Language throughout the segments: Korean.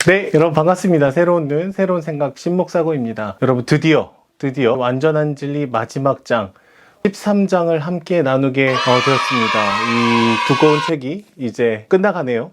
네, 여러분 반갑습니다. 새로운 눈, 새로운 생각 신목사고입니다. 여러분 드디어 완전한 진리 마지막 장 13장을 함께 나누게 되었습니다. 이 두꺼운 책이 이제 끝나가네요.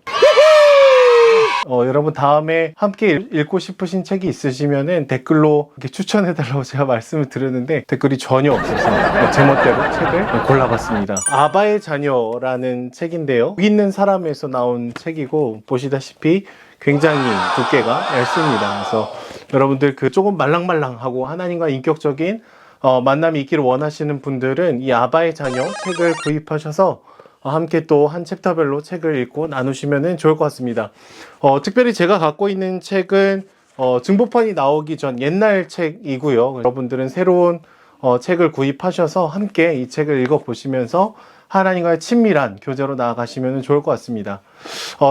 여러분 다음에 함께 읽고 싶으신 책이 있으시면은 댓글로 이렇게 추천해달라고 제가 말씀을 드렸는데 댓글이 전혀 없어서 제멋대로 책을 골라봤습니다. 아바의 자녀라는 책인데요. 여기 있는 사람에서 나온 책이고 보시다시피 굉장히 두께가 얇습니다. 그래서 여러분들 조금 말랑말랑하고 하나님과 인격적인 만남이 있기를 원하시는 분들은 이 아바의 자녀 책을 구입하셔서 함께 또 한 챕터별로 책을 읽고 나누시면 좋을 것 같습니다. 특별히 제가 갖고 있는 책은 증보판이 나오기 전 옛날 책이고요. 여러분들은 새로운 책을 구입하셔서 함께 이 책을 읽어보시면서 하나님과의 친밀한 교제로 나아가시면 좋을 것 같습니다.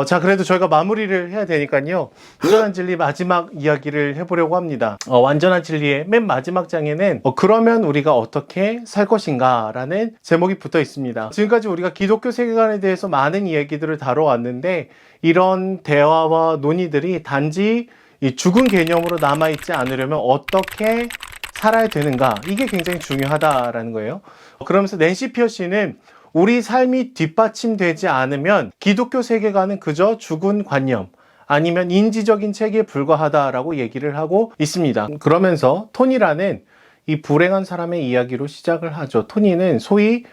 자, 그래도 저희가 마무리를 해야 되니까요. 완전한 진리 마지막 이야기를 해보려고 합니다. 완전한 진리의 맨 마지막 장에는 그러면 우리가 어떻게 살 것인가 라는 제목이 붙어 있습니다. 지금까지 우리가 기독교 세계관에 대해서 많은 이야기들을 다뤄왔는데 이런 대화와 논의들이 단지 이 죽은 개념으로 남아있지 않으려면 어떻게 살아야 되는가, 이게 굉장히 중요하다라는 거예요. 그러면서 낸시 피어시는 우리 삶이 뒷받침되지 않으면 기독교 세계관은 그저 죽은 관념 아니면 인지적인 체계에 불과하다라고 얘기를 하고 있습니다. 그러면서 토니라는 이 불행한 사람의 이야기로 시작을 하죠. 토니는 소위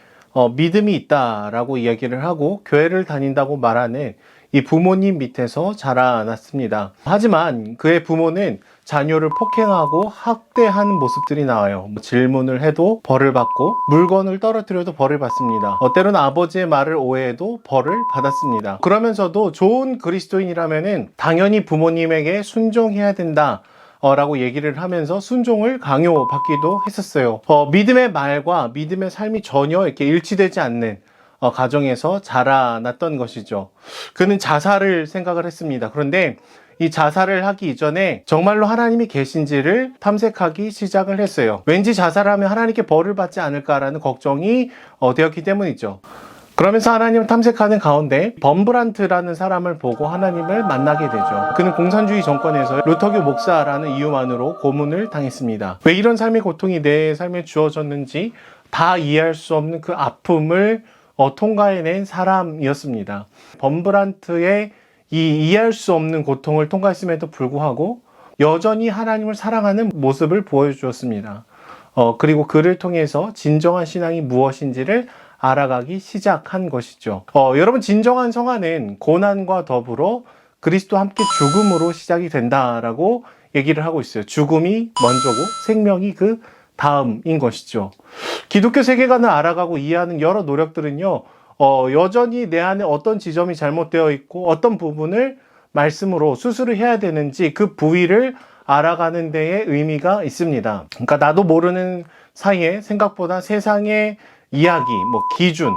믿음이 있다라고 이야기를 하고 교회를 다닌다고 말하는 이 부모님 밑에서 자라났습니다. 하지만 그의 부모는 자녀를 폭행하고 학대하는 모습들이 나와요. 질문을 해도 벌을 받고 물건을 떨어뜨려도 벌을 받습니다. 때로는 아버지의 말을 오해해도 벌을 받았습니다. 그러면서도 좋은 그리스도인이라면은 당연히 부모님에게 순종해야 된다 라고 얘기를 하면서 순종을 강요받기도 했었어요. 믿음의 말과 믿음의 삶이 전혀 이렇게 일치되지 않는 가정에서 자라났던 것이죠. 그는 자살을 생각을 했습니다. 그런데 이 자살을 하기 이전에 정말로 하나님이 계신지를 탐색하기 시작을 했어요. 왠지 자살하면 하나님께 벌을 받지 않을까라는 걱정이 되었기 때문이죠. 그러면서 하나님을 탐색하는 가운데 범브란트라는 사람을 보고 하나님을 만나게 되죠. 그는 공산주의 정권에서 루터교 목사라는 이유만으로 고문을 당했습니다. 왜 이런 삶의 고통이 내 삶에 주어졌는지 다 이해할 수 없는 그 아픔을 통과해낸 사람이었습니다. 범브란트의 이 이해할 수 없는 고통을 통과했음에도 불구하고 여전히 하나님을 사랑하는 모습을 보여주었습니다. 그리고 그를 통해서 진정한 신앙이 무엇인지를 알아가기 시작한 것이죠. 여러분, 진정한 성화는 고난과 더불어 그리스도와 함께 죽음으로 시작이 된다라고 얘기를 하고 있어요. 죽음이 먼저고 생명이 그 다음인 것이죠. 기독교 세계관을 알아가고 이해하는 여러 노력들은요, 여전히 내 안에 어떤 지점이 잘못되어 있고 어떤 부분을 말씀으로 수술을 해야 되는지 그 부위를 알아가는 데에 의미가 있습니다. 그러니까 나도 모르는 사이에 생각보다 세상의 이야기, 기준,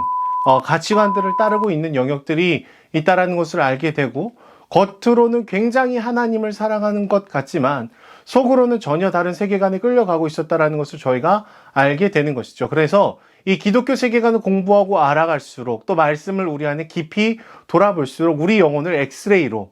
가치관들을 따르고 있는 영역들이 있다라는 것을 알게 되고 겉으로는 굉장히 하나님을 사랑하는 것 같지만 속으로는 전혀 다른 세계관에 끌려가고 있었다라는 것을 저희가 알게 되는 것이죠. 그래서 이 기독교 세계관을 공부하고 알아갈수록 또 말씀을 우리 안에 깊이 돌아볼수록 우리 영혼을 엑스레이로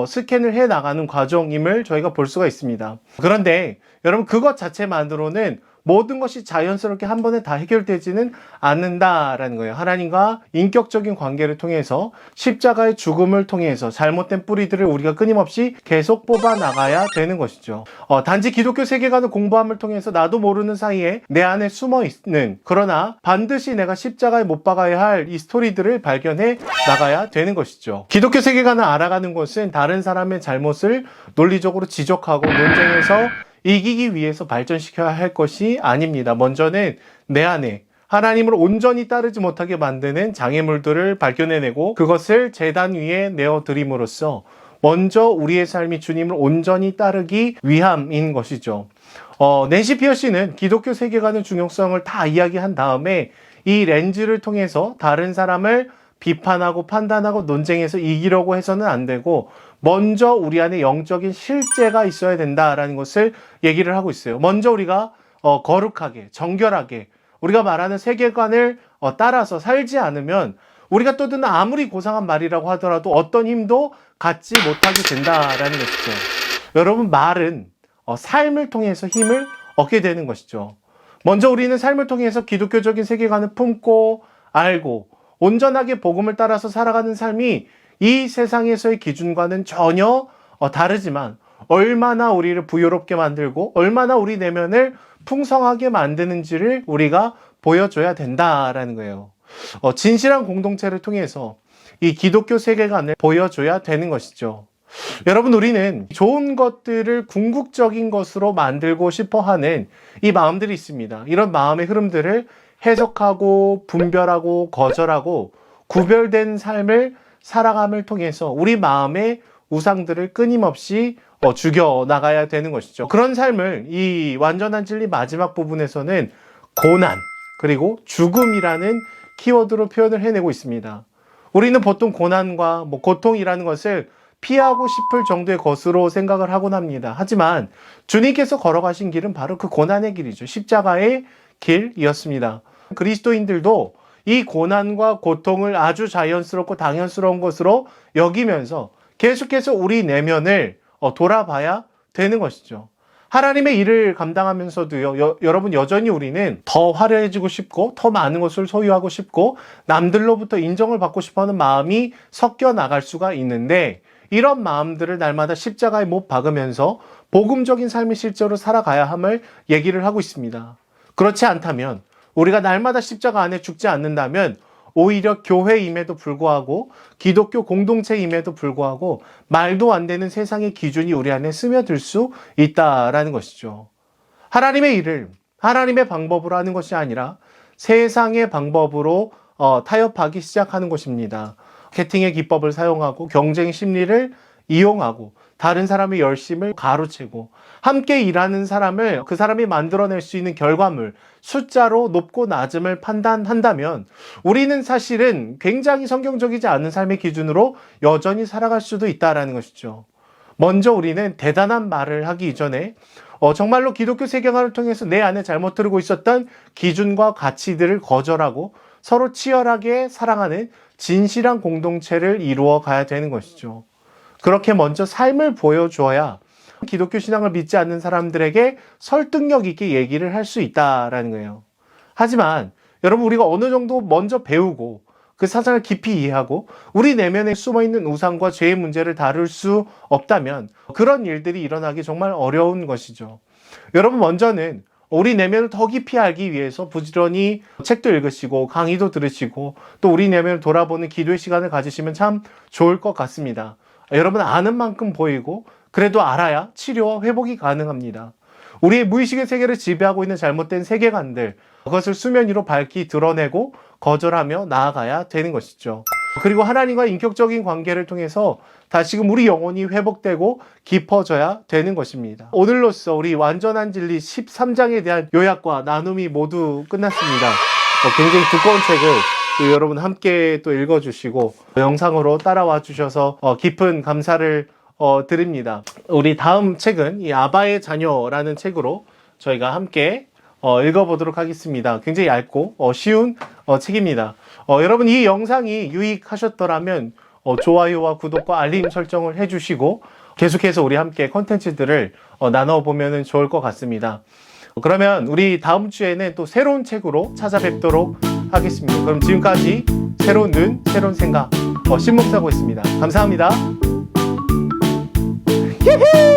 스캔을 해 나가는 과정임을 저희가 볼 수가 있습니다. 그런데 여러분, 그것 자체만으로는 모든 것이 자연스럽게 한 번에 다 해결되지는 않는다라는 거예요. 하나님과 인격적인 관계를 통해서 십자가의 죽음을 통해서 잘못된 뿌리들을 우리가 끊임없이 계속 뽑아 나가야 되는 것이죠. 단지 기독교 세계관을 공부함을 통해서 나도 모르는 사이에 내 안에 숨어 있는, 그러나 반드시 내가 십자가에 못 박아야 할 이 스토리들을 발견해 나가야 되는 것이죠. 기독교 세계관을 알아가는 것은 다른 사람의 잘못을 논리적으로 지적하고 논쟁해서 이기기 위해서 발전시켜야 할 것이 아닙니다. 먼저는 내 안에 하나님을 온전히 따르지 못하게 만드는 장애물들을 발견해내고 그것을 제단 위에 내어드림으로써 먼저 우리의 삶이 주님을 온전히 따르기 위함인 것이죠. 낸시 피어시는 기독교 세계관의 중요성을 다 이야기한 다음에 이 렌즈를 통해서 다른 사람을 비판하고 판단하고 논쟁해서 이기려고 해서는 안 되고 먼저 우리 안에 영적인 실제가 있어야 된다라는 것을 얘기를 하고 있어요. 먼저 우리가 거룩하게, 정결하게 우리가 말하는 세계관을 따라서 살지 않으면 우리가 떠드는 아무리 고상한 말이라고 하더라도 어떤 힘도 갖지 못하게 된다라는 것이죠. 여러분, 말은 삶을 통해서 힘을 얻게 되는 것이죠. 먼저 우리는 삶을 통해서 기독교적인 세계관을 품고 알고 온전하게 복음을 따라서 살아가는 삶이 이 세상에서의 기준과는 전혀 다르지만 얼마나 우리를 부유롭게 만들고 얼마나 우리 내면을 풍성하게 만드는지를 우리가 보여줘야 된다라는 거예요. 진실한 공동체를 통해서 이 기독교 세계관을 보여줘야 되는 것이죠. 여러분, 우리는 좋은 것들을 궁극적인 것으로 만들고 싶어 하는 이 마음들이 있습니다. 이런 마음의 흐름들을 해석하고 분별하고 거절하고 구별된 삶을 살아감을 통해서 우리 마음의 우상들을 끊임없이 죽여 나가야 되는 것이죠. 그런 삶을 이 완전한 진리 마지막 부분에서는 고난 그리고 죽음이라는 키워드로 표현을 해내고 있습니다. 우리는 보통 고난과 고통이라는 것을 피하고 싶을 정도의 것으로 생각을 하곤 합니다. 하지만 주님께서 걸어가신 길은 바로 그 고난의 길이죠. 십자가의 길이었습니다. 그리스도인들도 이 고난과 고통을 아주 자연스럽고 당연스러운 것으로 여기면서 계속해서 우리 내면을 돌아봐야 되는 것이죠. 하나님의 일을 감당하면서도요, 여러분, 여전히 우리는 더 화려해지고 싶고 더 많은 것을 소유하고 싶고 남들로부터 인정을 받고 싶어하는 마음이 섞여 나갈 수가 있는데, 이런 마음들을 날마다 십자가에 못 박으면서 복음적인 삶을 실제로 살아가야 함을 얘기를 하고 있습니다. 그렇지 않다면, 우리가 날마다 십자가 안에 죽지 않는다면 오히려 교회임에도 불구하고 기독교 공동체임에도 불구하고 말도 안 되는 세상의 기준이 우리 안에 스며들 수 있다라는 것이죠. 하나님의 일을 하나님의 방법으로 하는 것이 아니라 세상의 방법으로 타협하기 시작하는 것입니다. 마케팅의 기법을 사용하고 경쟁 심리를 이용하고 다른 사람의 열심을 가로채고 함께 일하는 사람을 그 사람이 만들어낼 수 있는 결과물, 숫자로 높고 낮음을 판단한다면 우리는 사실은 굉장히 성경적이지 않은 삶의 기준으로 여전히 살아갈 수도 있다는 것이죠. 먼저 우리는 대단한 말을 하기 이전에 정말로 기독교 세계관을 통해서 내 안에 잘못 들고 있었던 기준과 가치들을 거절하고 서로 치열하게 사랑하는 진실한 공동체를 이루어 가야 되는 것이죠. 그렇게 먼저 삶을 보여줘야 기독교 신앙을 믿지 않는 사람들에게 설득력 있게 얘기를 할 수 있다라는 거예요. 하지만 여러분, 우리가 어느 정도 먼저 배우고 그 사상을 깊이 이해하고 우리 내면에 숨어있는 우상과 죄의 문제를 다룰 수 없다면 그런 일들이 일어나기 정말 어려운 것이죠. 여러분, 먼저는 우리 내면을 더 깊이 알기 위해서 부지런히 책도 읽으시고 강의도 들으시고 또 우리 내면을 돌아보는 기도의 시간을 가지시면 참 좋을 것 같습니다. 여러분, 아는 만큼 보이고 그래도 알아야 치료와 회복이 가능합니다. 우리의 무의식의 세계를 지배하고 있는 잘못된 세계관들, 그것을 수면 위로 밝히 드러내고 거절하며 나아가야 되는 것이죠. 그리고 하나님과 인격적인 관계를 통해서 다시금 우리 영혼이 회복되고 깊어져야 되는 것입니다. 오늘로써 우리 완전한 진리 13장에 대한 요약과 나눔이 모두 끝났습니다. 굉장히 두꺼운 책을 여러분 함께 또 읽어주시고 영상으로 따라와 주셔서 깊은 감사를 드립니다. 우리 다음 책은 이 아바의 자녀라는 책으로 저희가 함께 읽어보도록 하겠습니다. 굉장히 얇고 쉬운 책입니다. 여러분, 이 영상이 유익하셨더라면 좋아요와 구독과 알림 설정을 해주시고 계속해서 우리 함께 컨텐츠들을 나눠보면 좋을 것 같습니다. 그러면 우리 다음 주에는 또 새로운 책으로 찾아뵙도록 하겠습니다. 그럼 지금까지 새로운 눈, 새로운 생각 신목사고였습니다. 감사합니다. 예헤!